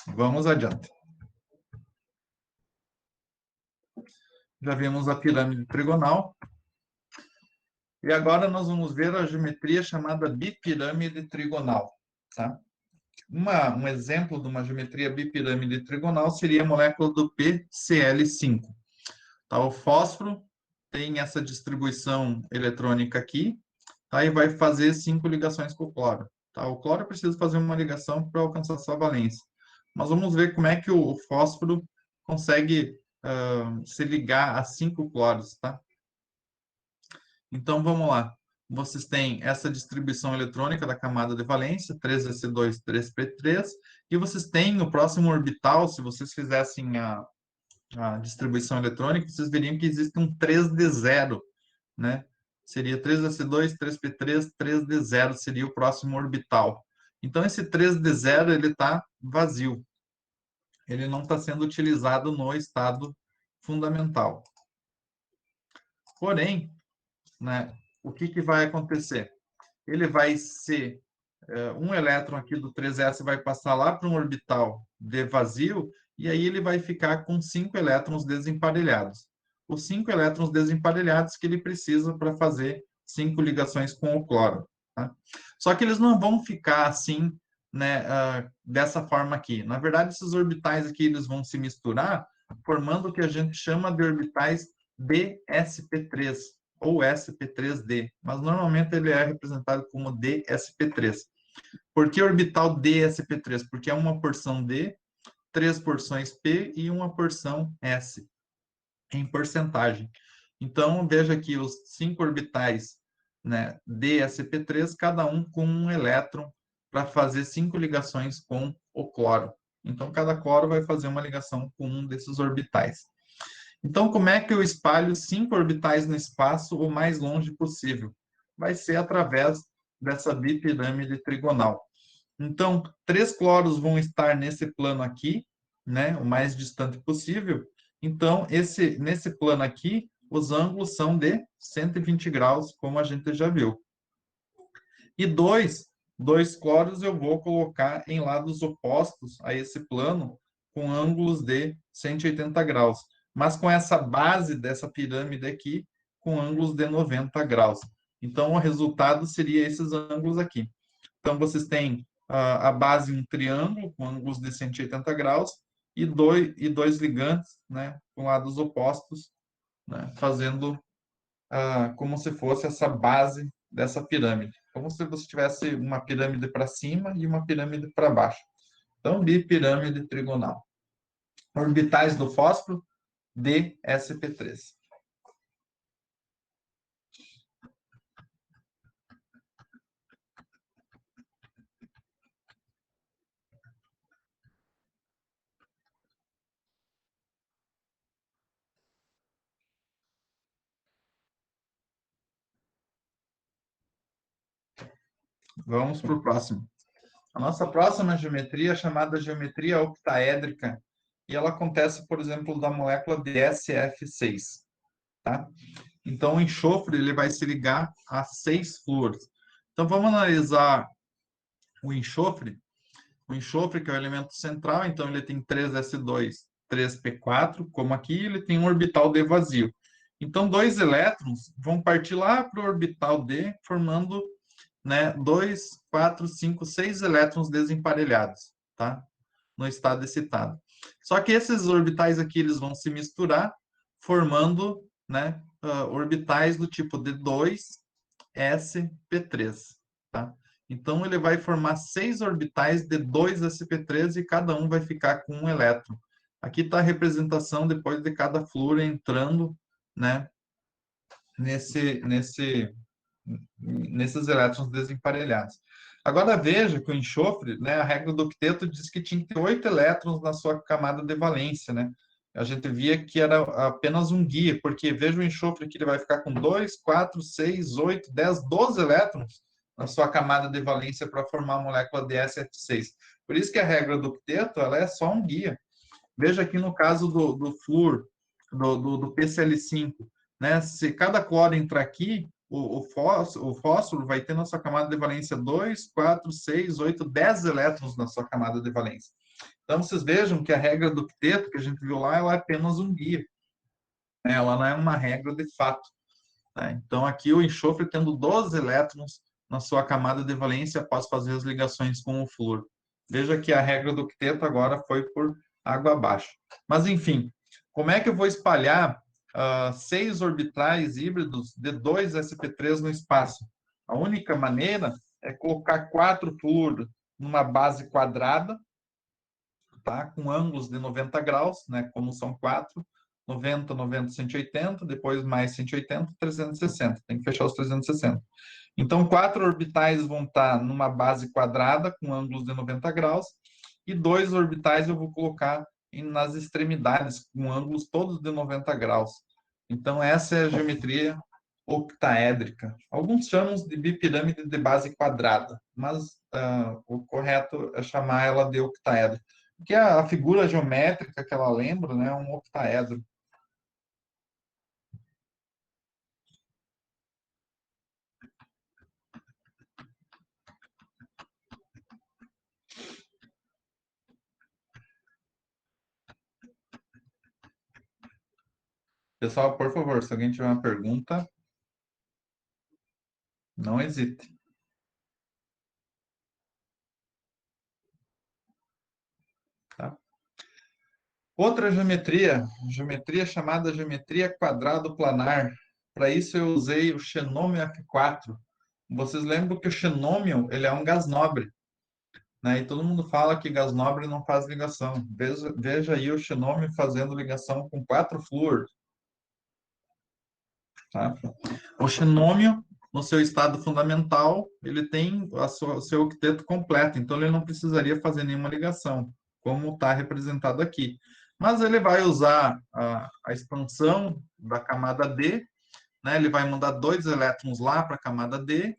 Vamos adiante. Já vimos a pirâmide trigonal. E agora nós vamos ver a geometria chamada bipirâmide trigonal. Tá? Um exemplo de uma geometria bipirâmide trigonal seria a molécula do PCl5. Tá? O fósforo tem essa distribuição eletrônica aqui, tá? E vai fazer 5 ligações com o cloro. Tá? O cloro precisa fazer uma ligação para alcançar sua valência. Mas vamos ver como é que o fósforo consegue se ligar a 5 cloros. Tá? Então, vamos lá. Vocês têm essa distribuição eletrônica da camada de valência, 3s2, 3p3, e vocês têm o próximo orbital, se vocês fizessem a distribuição eletrônica, vocês veriam que existe um 3d0, né? Seria 3s2, 3p3, 3d0 seria o próximo orbital. Então, esse 3d0, ele está vazio. Ele não está sendo utilizado no estado fundamental. Porém, né, o que vai acontecer? Ele vai ser, um elétron aqui do 3s vai passar lá para um orbital de vazio, e aí ele vai ficar com 5 elétrons desemparelhados. Os 5 elétrons desemparelhados que ele precisa para fazer 5 ligações com o cloro. Tá? Só que eles não vão ficar assim, né, dessa forma aqui. Na verdade, esses orbitais aqui eles vão se misturar, formando o que a gente chama de orbitais DSP3 ou SP3D, mas normalmente ele é representado como DSP3. Por que orbital DSP3? Porque é uma porção D, 3 porções P e uma porção S, em porcentagem. Então, veja aqui os 5 orbitais, né, DSP3, cada um com um elétron para fazer 5 ligações com o cloro. Então, cada cloro vai fazer uma ligação com um desses orbitais. Então, como é que eu espalho 5 orbitais no espaço o mais longe possível? Vai ser através dessa bipirâmide trigonal. Então, 3 cloros vão estar nesse plano aqui, né, o mais distante possível. Então, nesse plano aqui, os ângulos são de 120 graus, como a gente já viu. E dois cloros eu vou colocar em lados opostos a esse plano, com ângulos de 180 graus. Mas com essa base dessa pirâmide aqui, com ângulos de 90 graus. Então, o resultado seria esses ângulos aqui. Então, vocês têm a base um triângulo com ângulos de 180 graus e dois ligantes, né, com lados opostos, né, fazendo como se fosse essa base dessa pirâmide. Como se você tivesse uma pirâmide para cima e uma pirâmide para baixo. Então, bipirâmide trigonal. Orbitais do fósforo, DSP3. Vamos para o próximo. A nossa próxima geometria é chamada geometria octaédrica, e ela acontece, por exemplo, da molécula de SF6. Tá? Então, o enxofre ele vai se ligar a 6 flúoros. Então, vamos analisar o enxofre. O enxofre, que é o elemento central, então ele tem 3s2, 3p4, como aqui, ele tem um orbital D vazio. Então, 2 elétrons vão partir lá para o orbital D, formando, né, 2, 4, 5, 6 elétrons desemparelhados, tá? No estado excitado. Só que esses orbitais aqui, eles vão se misturar, formando, né, orbitais do tipo D2, S, P3, tá? Então, ele vai formar 6 orbitais de 2sp3 e cada um vai ficar com um elétron. Aqui está a representação depois de cada flúor entrando, né, nesses elétrons desemparelhados. Agora veja que o enxofre, né, a regra do octeto diz que tinha que ter 8 elétrons na sua camada de valência, né? A gente via que era apenas um guia, porque veja o enxofre que ele vai ficar com 2, 4, 6, 8, 10, 12 elétrons na sua camada de valência para formar a molécula DSF6. Por isso que a regra do octeto, ela é só um guia. Veja aqui no caso do flúor, do PCl5, né? Se cada cloro entrar aqui, o fósforo vai ter na sua camada de valência 2, 4, 6, 8, 10 elétrons na sua camada de valência. Então, vocês vejam que a regra do octeto, que a gente viu lá, ela é apenas um guia. Né? Ela não é uma regra de fato. Tá? Então, aqui o enxofre tendo 12 elétrons na sua camada de valência após fazer as ligações com o flúor. Veja que a regra do octeto agora foi por água abaixo. Mas, enfim, como é que eu vou espalhar 6 orbitais híbridos de 2 sp3 no espaço? A única maneira é colocar 4 flúor numa base quadrada, tá? Com ângulos de 90 graus, né? Como são 4, 90, 90, 180, depois mais 180, 360. Tem que fechar os 360. Então, 4 orbitais vão estar numa base quadrada com ângulos de 90 graus e 2 orbitais eu vou colocar nas extremidades com ângulos todos de 90 graus. Então, essa é a geometria octaédrica. Alguns chamam de bipirâmide de base quadrada, mas o correto é chamar ela de octaedro. Porque a figura geométrica que ela lembra, né, é um octaedro. Pessoal, por favor, se alguém tiver uma pergunta, não hesite. Tá? Outra geometria chamada geometria quadrado planar. Para isso eu usei o xenômio F4. Vocês lembram que o xenômio ele é um gás nobre, né? E todo mundo fala que gás nobre não faz ligação. Veja aí o xenômio fazendo ligação com 4 flúor. Tá? O xenômio, no seu estado fundamental, ele tem o seu octeto completo, então ele não precisaria fazer nenhuma ligação, como está representado aqui. Mas ele vai usar a expansão da camada D, né? Ele vai mandar 2 elétrons lá para a camada D,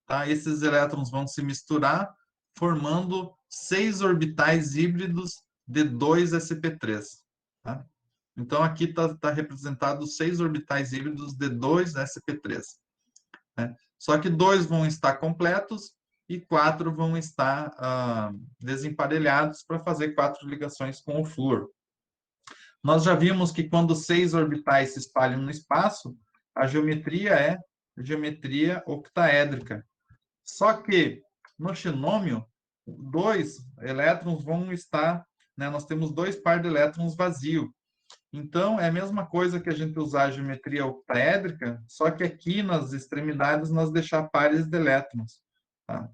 tá? Esses elétrons vão se misturar, formando 6 orbitais híbridos de 2 sp3. Tá? Então, aqui está representado 6 orbitais híbridos de 2 sp3. Né? Só que 2 vão estar completos e 4 vão estar desemparelhados para fazer 4 ligações com o flúor. Nós já vimos que quando 6 orbitais se espalham no espaço, a geometria é geometria octaédrica. Só que no xenômio, 2 elétrons vão estar, né, nós temos 2 pares de elétrons vazios. Então, é a mesma coisa que a gente usar a geometria octaédrica, só que aqui nas extremidades nós deixar pares de elétrons. Tá?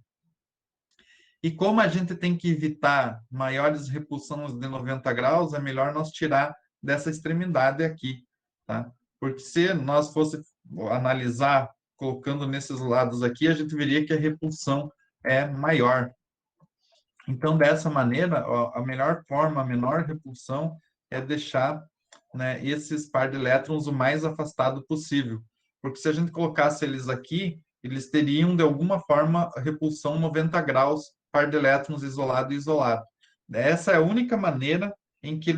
E como a gente tem que evitar maiores repulsões de 90 graus, é melhor nós tirar dessa extremidade aqui. Tá? Porque se nós fosse analisar colocando nesses lados aqui, a gente veria que a repulsão é maior. Então, dessa maneira, a melhor forma, a menor repulsão é deixar, né, esses par de elétrons o mais afastado possível. Porque se a gente colocasse eles aqui, eles teriam, de alguma forma, a repulsão 90 graus, par de elétrons isolado e isolado. Essa é a única maneira em que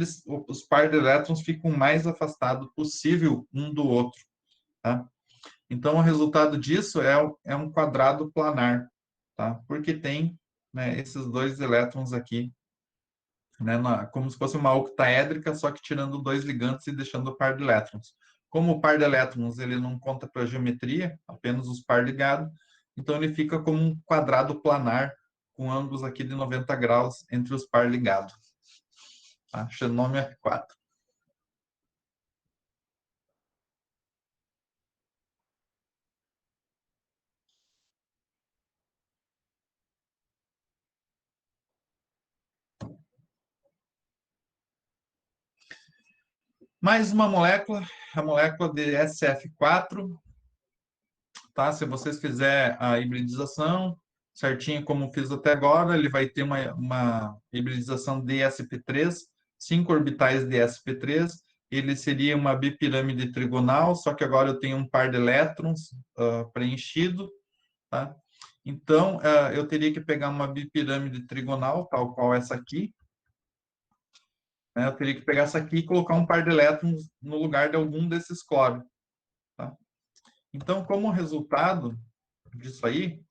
os par de elétrons ficam o mais afastado possível um do outro. Tá? Então, o resultado disso é um quadrado planar, tá? Porque tem, né, esses 2 elétrons aqui, né, como se fosse uma octaédrica, só que tirando 2 ligantes e deixando o par de elétrons. Como o par de elétrons ele não conta para a geometria, apenas os par ligados, então ele fica como um quadrado planar, com ângulos aqui de 90 graus entre os par ligados. Tá? Xenômio F4. Mais uma molécula, a molécula de SF4, tá? Se vocês fizerem a hibridização, certinho como fiz até agora, ele vai ter uma hibridização de sp3, 5 orbitais de sp3, ele seria uma bipirâmide trigonal, só que agora eu tenho um par de elétrons preenchido, tá? Então, eu teria que pegar uma bipirâmide trigonal, tal qual essa aqui, né? Eu teria que pegar essa aqui e colocar um par de elétrons no lugar de algum desses cloros, tá? Então, como resultado disso aí,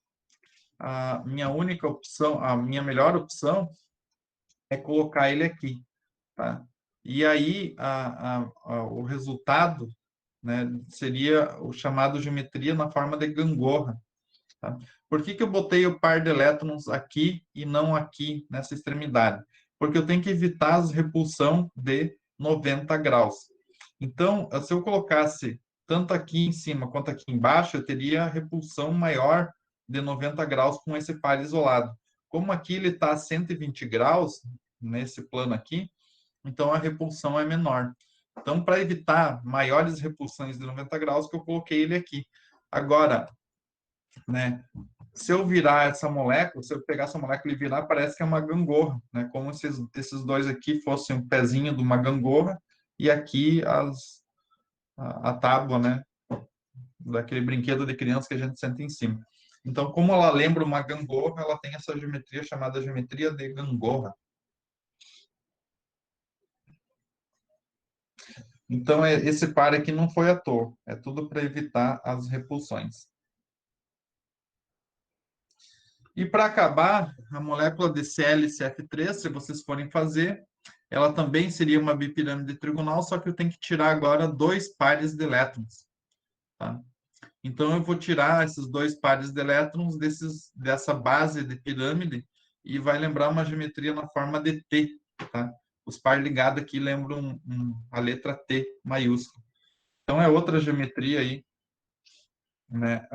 a minha única opção, a minha melhor opção é colocar ele aqui, tá? E aí, o resultado, né, seria o chamado geometria na forma de gangorra, tá? Por que que eu botei o par de elétrons aqui e não aqui, nessa extremidade? Porque eu tenho que evitar as repulsão de 90 graus. Então, se eu colocasse tanto aqui em cima quanto aqui embaixo, eu teria repulsão maior de 90 graus com esse par isolado. Como aqui ele está a 120 graus, nesse plano aqui, então a repulsão é menor. Então, para evitar maiores repulsões de 90 graus, que eu coloquei ele aqui. Agora, né, se eu virar essa molécula, se eu pegar essa molécula e virar, parece que é uma gangorra, né? Como se esses dois aqui fossem um pezinho de uma gangorra e aqui a tábua, né? Daquele brinquedo de criança que a gente senta em cima. Então, como ela lembra uma gangorra, ela tem essa geometria chamada geometria de gangorra. Então, esse par aqui não foi à toa. É tudo para evitar as repulsões. E para acabar, a molécula de ClCF3, se vocês forem fazer, ela também seria uma bipirâmide trigonal, só que eu tenho que tirar agora 2 pares de elétrons, tá? Então, eu vou tirar esses 2 pares de elétrons dessa base de pirâmide e vai lembrar uma geometria na forma de T, tá? Os par ligados aqui lembram a letra T maiúscula. Então, é outra geometria aí, né?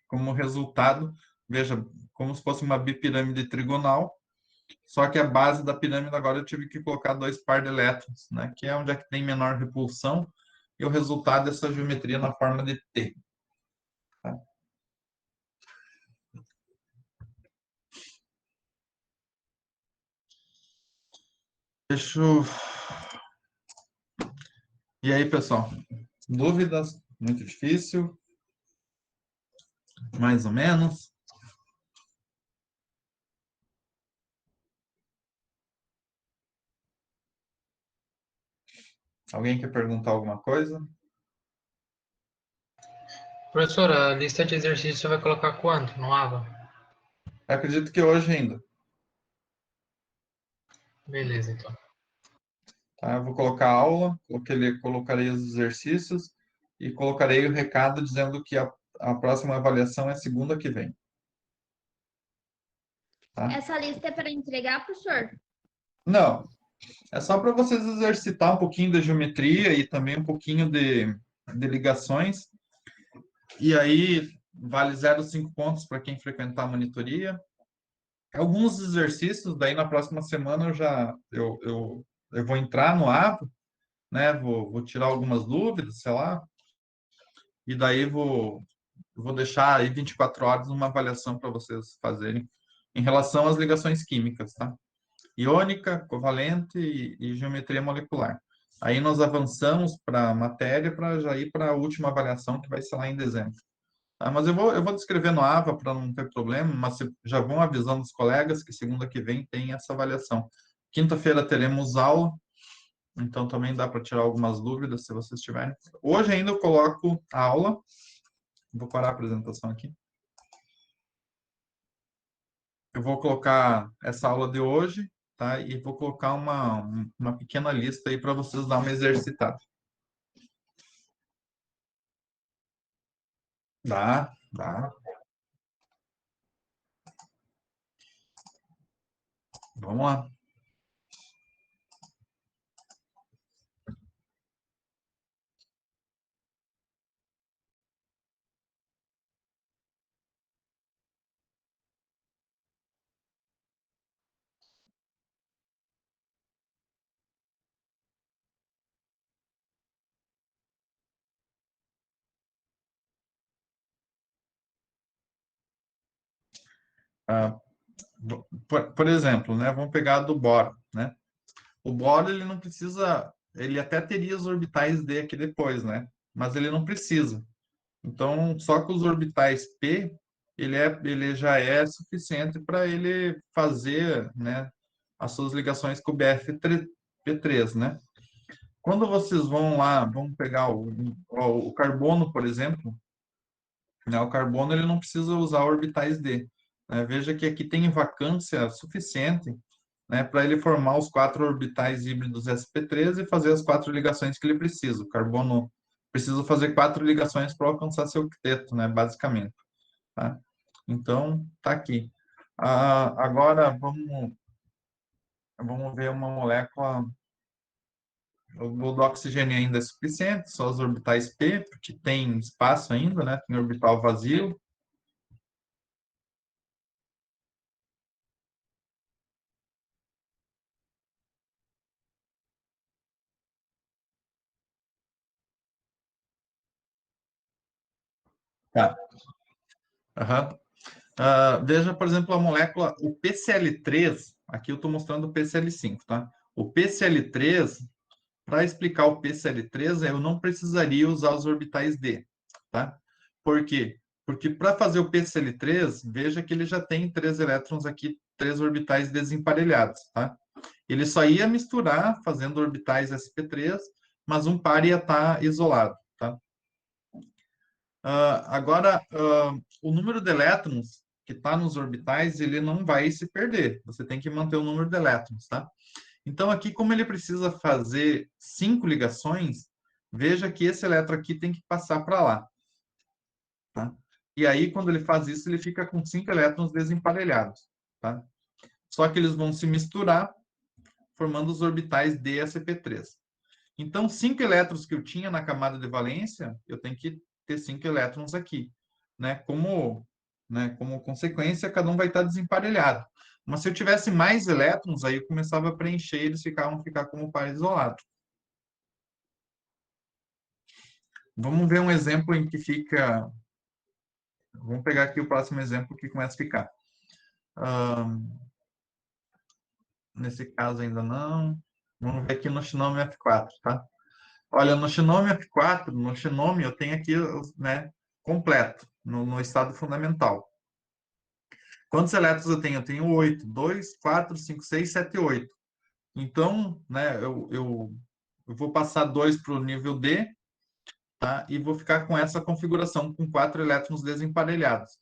Como resultado, veja, como se fosse uma bipirâmide trigonal, só que a base da pirâmide agora eu tive que colocar 2 par de elétrons, né? Que é onde é que tem menor repulsão, e o resultado dessa geometria na forma de T. Tá? Deixa eu... E aí, pessoal? Dúvidas? Muito difícil? Mais ou menos? Alguém quer perguntar alguma coisa? Professor, a lista de exercícios você vai colocar quando? No AVA? Eu acredito que hoje ainda. Beleza, então. Tá? Eu vou colocar a aula, colocarei os exercícios e colocarei o recado dizendo que a próxima avaliação é segunda que vem. Tá? Essa lista é para entregar, professor? Não, é só para vocês exercitar um pouquinho da geometria e também um pouquinho de ligações. E aí, vale 0,5 pontos para quem frequentar a monitoria. Alguns exercícios, daí na próxima semana eu vou entrar no ato, né? Vou tirar algumas dúvidas, sei lá, e daí vou deixar aí 24 horas uma avaliação para vocês fazerem em relação às ligações químicas, tá? Iônica, covalente e geometria molecular. Aí nós avançamos para a matéria para já ir para a última avaliação, que vai ser lá em dezembro. Tá? Mas eu vou descrever no AVA para não ter problema, mas já vão avisando os colegas que segunda que vem tem essa avaliação. Quinta-feira teremos aula, então também dá para tirar algumas dúvidas se vocês tiverem. Hoje ainda eu coloco a aula, vou parar a apresentação aqui. Eu vou colocar essa aula de hoje, tá? E vou colocar uma pequena lista aí para vocês dar uma exercitada. Dá, dá. Vamos lá. Ah, por exemplo, né, vamos pegar do boro, né? O boro, ele não precisa, ele até teria os orbitais D aqui depois, né? Mas ele não precisa. Então, só com os orbitais P, ele já é suficiente para ele fazer, né, as suas ligações com o BF P3, né? Quando vocês vão lá, vamos pegar o carbono, por exemplo, né? O carbono ele não precisa usar orbitais D, né? Veja que aqui tem vacância suficiente, né, para ele formar os 4 orbitais híbridos sp3 e fazer as 4 ligações que ele precisa. O carbono precisa fazer 4 ligações para alcançar seu octeto, né, basicamente. Tá? Então, tá aqui. Agora, vamos ver uma molécula. O do oxigênio ainda é suficiente, só os orbitais P, porque tem espaço ainda, né? Tem orbital vazio. Tá. Aham. Veja, por exemplo, a molécula, o PCl3, aqui eu estou mostrando o PCl5, tá? O PCl3, para explicar o PCl3, eu não precisaria usar os orbitais D, tá? Por quê? Porque para fazer o PCl3, veja que ele já tem 3 elétrons aqui, 3 orbitais desemparelhados, tá? Ele só ia misturar fazendo orbitais sp3, mas um par ia estar isolado, tá? Agora, o número de elétrons que está nos orbitais, ele não vai se perder. Você tem que manter o número de elétrons, tá? Então, aqui, como ele precisa fazer 5 ligações, veja que esse elétron aqui tem que passar para lá, tá? E aí, quando ele faz isso, ele fica com 5 elétrons desemparelhados, tá? Só que eles vão se misturar, formando os orbitais dsp3. Então, 5 elétrons que eu tinha na camada de valência, eu tenho que ter 5 elétrons aqui, né? Como consequência, cada um vai estar desemparelhado. Mas se eu tivesse mais elétrons, aí eu começava a preencher, eles ficar como par isolado. Vamos ver um exemplo em que fica. Vamos pegar aqui o próximo exemplo que começa a ficar. Nesse caso ainda não. Vamos ver aqui no Xinome F4, tá? Olha, no Xinome F4, no Xinome eu tenho aqui, né, completo, no estado fundamental. Quantos elétrons eu tenho? Eu tenho 8. 2, 4, 5, 6, 7, 8. Então, né, eu vou passar 2 para o nível D, tá? E vou ficar com essa configuração, com 4 elétrons desemparelhados.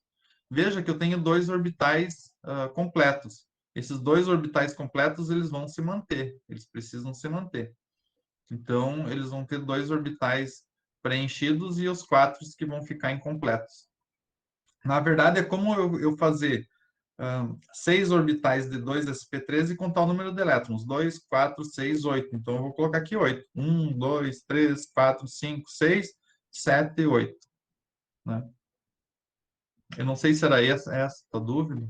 Veja que eu tenho 2 orbitais completos. Esses 2 orbitais completos, eles vão se manter. Eles precisam se manter. Então, eles vão ter 2 orbitais preenchidos e os 4 que vão ficar incompletos. Na verdade, é como eu fazer 6 orbitais de 2sp3 e contar o número de elétrons. 2, 4, 6, 8. Então, eu vou colocar aqui 8. 1, 2, 3, 4, 5, 6, 7, 8. Né? Eu não sei se era essa a dúvida.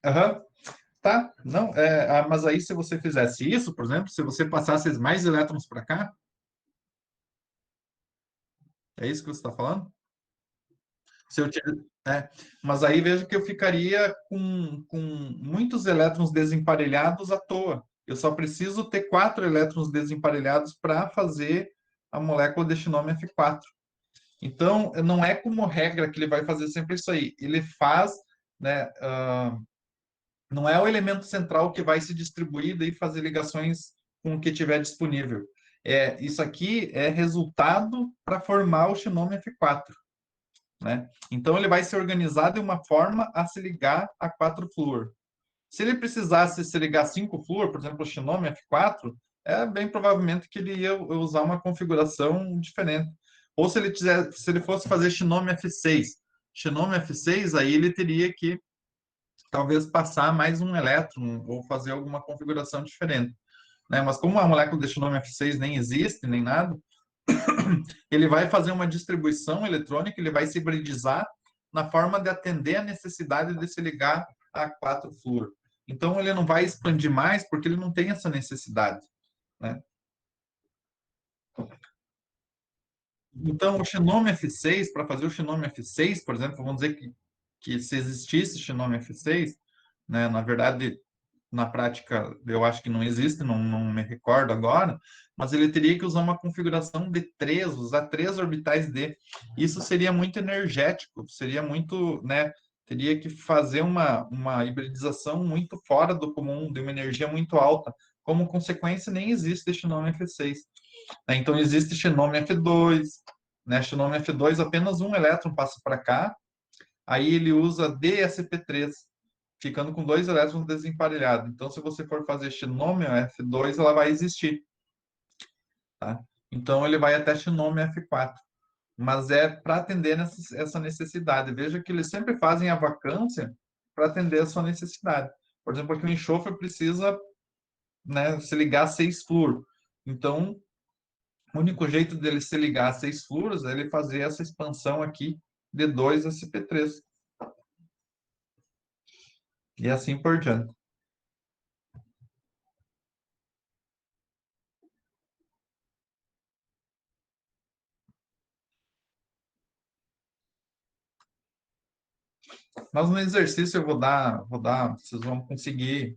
Aham. Tá, não, mas aí se você fizesse isso, por exemplo, se você passasse mais elétrons para cá, é isso que você está falando? Se eu tira- mas aí veja que eu ficaria com muitos elétrons desemparelhados à toa. Eu só preciso ter 4 elétrons desemparelhados para fazer a molécula de xinômio F4. Então, não é como regra que ele vai fazer sempre isso aí. Ele faz, né, não é o elemento central que vai se distribuir e fazer ligações com o que tiver disponível. Isso aqui é resultado para formar o xinômio F4. Né? Então, ele vai se organizar de uma forma a se ligar a 4-flúor. Se ele precisasse se ligar a 5-flúor, por exemplo, o xinômio F4, é bem provavelmente que ele ia usar uma configuração diferente. Ou se ele fosse fazer xinômio F6. Xinômio F6, aí ele teria que talvez passar mais um elétron ou fazer alguma configuração diferente. Né? Mas como a molécula de xinômio F6 nem existe, nem nada, ele vai fazer uma distribuição eletrônica, ele vai se hibridizar na forma de atender a necessidade de se ligar a 4-flúor. Então, ele não vai expandir mais porque ele não tem essa necessidade, né? Então, o Shinome F6, para fazer o Shinome F6, por exemplo, vamos dizer que se existisse Shinome F6, né, na verdade, na prática, eu acho que não existe, não me recordo agora, mas ele teria que usar uma configuração de 3, usar 3 orbitais D. Isso seria muito energético, seria muito, né, teria que fazer uma hibridização muito fora do comum, de uma energia muito alta. Como consequência, nem existe Shinome F6. Né? Então, existe Shinome F2, né? Shinome F2, apenas um elétron passa para cá, aí ele usa DSP3, ficando com 2 elétrons desemparelhados. Então, se você for fazer Shinome F2, ela vai existir. Tá? Então, ele vai até Shinome F4. Mas é para atender essa necessidade. Veja que eles sempre fazem a vacância para atender a sua necessidade. Por exemplo, aqui o enxofre precisa, né, se ligar a 6-fluoro. Então, o único jeito dele se ligar a 6-fluoros é ele fazer essa expansão aqui de 2sp3. E assim por diante. Mas no exercício eu vou dar, vocês vão conseguir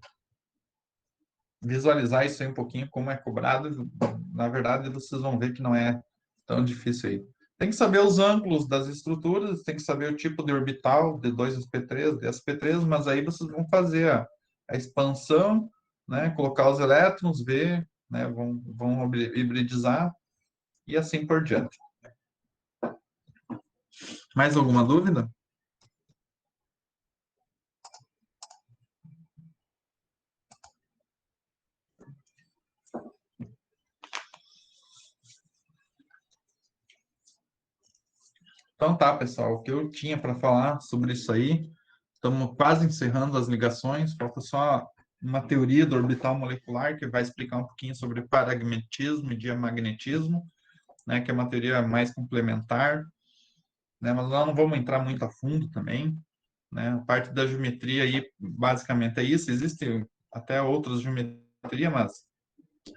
visualizar isso aí um pouquinho, como é cobrado. Na verdade, vocês vão ver que não é tão difícil aí. Tem que saber os ângulos das estruturas, tem que saber o tipo de orbital, de 2sp3, de sp3, mas aí vocês vão fazer a expansão, né, colocar os elétrons, ver, né, vão hibridizar e assim por diante. Mais alguma dúvida? Então tá, pessoal, o que eu tinha para falar sobre isso aí, estamos quase encerrando as ligações, falta só uma teoria do orbital molecular que vai explicar um pouquinho sobre paragmatismo e diamagnetismo, né, que é uma teoria mais complementar, né, mas nós não vamos entrar muito a fundo também, né, a parte da geometria aí basicamente é isso, existem até outras geometrias, mas,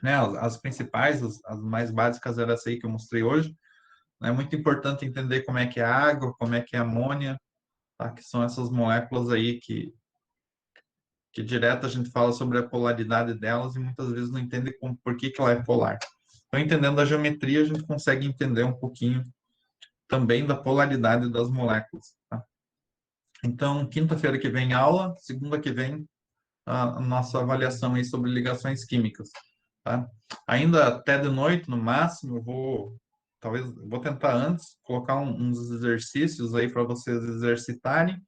né, as principais, as mais básicas eram essa aí que eu mostrei hoje. É muito importante entender como é que é a água, como é que é a amônia, tá? Que são essas moléculas aí que direto a gente fala sobre a polaridade delas e muitas vezes não entende por que ela é polar. Então, entendendo a geometria, a gente consegue entender um pouquinho também da polaridade das moléculas. Tá? Então, quinta-feira que vem aula, segunda que vem a nossa avaliação aí sobre ligações químicas. Tá? Ainda até de noite, no máximo, vou tentar antes colocar uns exercícios aí para vocês exercitarem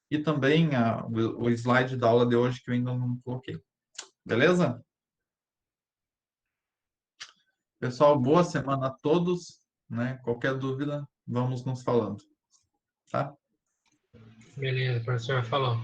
e também o slide da aula de hoje que eu ainda não coloquei. Beleza? Pessoal, boa semana a todos, né? Qualquer dúvida, vamos nos falando, tá? Beleza, professor falou.